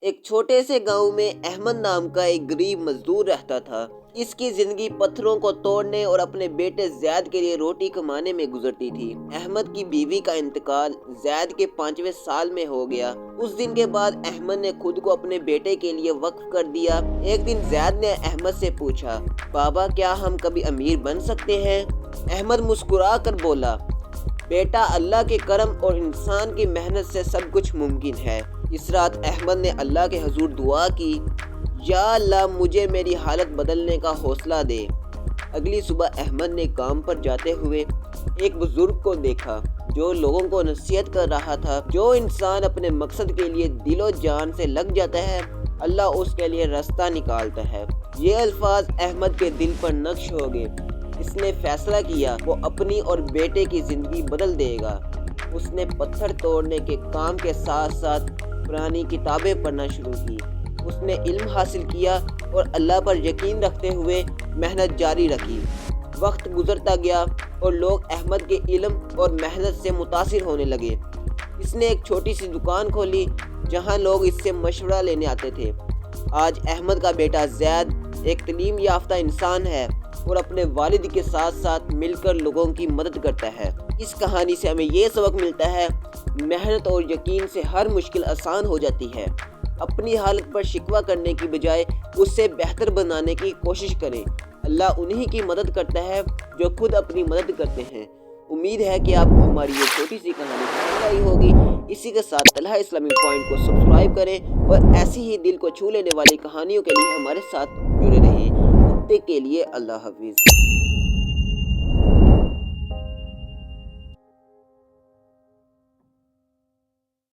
ایک چھوٹے سے گاؤں میں احمد نام کا ایک غریب مزدور رہتا تھا۔ اس کی زندگی پتھروں کو توڑنے اور اپنے بیٹے زید کے لیے روٹی کمانے میں گزرتی تھی۔ احمد کی بیوی کا انتقال زید کے 5ویں سال میں ہو گیا۔ اس دن کے بعد احمد نے خود کو اپنے بیٹے کے لیے وقف کر دیا۔ ایک دن زید نے احمد سے پوچھا، بابا کیا ہم کبھی امیر بن سکتے ہیں؟ احمد مسکرا کر بولا، بیٹا اللہ کے کرم اور انسان کی محنت سے سب کچھ ممکن ہے۔ اس رات احمد نے اللہ کے حضور دعا کی، یا اللہ مجھے میری حالت بدلنے کا حوصلہ دے۔ اگلی صبح احمد نے کام پر جاتے ہوئے ایک بزرگ کو دیکھا جو لوگوں کو نصیحت کر رہا تھا، جو انسان اپنے مقصد کے لیے دل و جان سے لگ جاتا ہے اللہ اس کے لیے راستہ نکالتا ہے۔ یہ الفاظ احمد کے دل پر نقش ہو گئے۔ اس نے فیصلہ کیا وہ اپنی اور بیٹے کی زندگی بدل دے گا۔ اس نے پتھر توڑنے کے کام کے ساتھ ساتھ پرانی کتابیں پڑھنا شروع کی۔ اس نے علم حاصل کیا اور اللہ پر یقین رکھتے ہوئے محنت جاری رکھی۔ وقت گزرتا گیا اور لوگ احمد کے علم اور محنت سے متاثر ہونے لگے۔ اس نے ایک چھوٹی سی دکان کھولی جہاں لوگ اس سے مشورہ لینے آتے تھے۔ آج احمد کا بیٹا زید ایک تعلیم یافتہ انسان ہے اور اپنے والد کے ساتھ ساتھ مل کر لوگوں کی مدد کرتا ہے۔ اس کہانی سے ہمیں یہ سبق ملتا ہے، محنت اور یقین سے ہر مشکل آسان ہو جاتی ہے۔ اپنی حالت پر شکوہ کرنے کی بجائے اس سے بہتر بنانے کی کوشش کریں۔ اللہ انہی کی مدد کرتا ہے جو خود اپنی مدد کرتے ہیں۔ امید ہے کہ آپ کو ہماری یہ چھوٹی سی کہانی پسند آئی ہوگی۔ اسی کے ساتھ طلحہ اسلامی پوائنٹ کو سبسکرائب کریں اور ایسی ہی دل کو چھو لینے والی کہانیوں کے لیے ہمارے ساتھ جڑے رہیں۔ تب تک کے لیے اللہ حافظ۔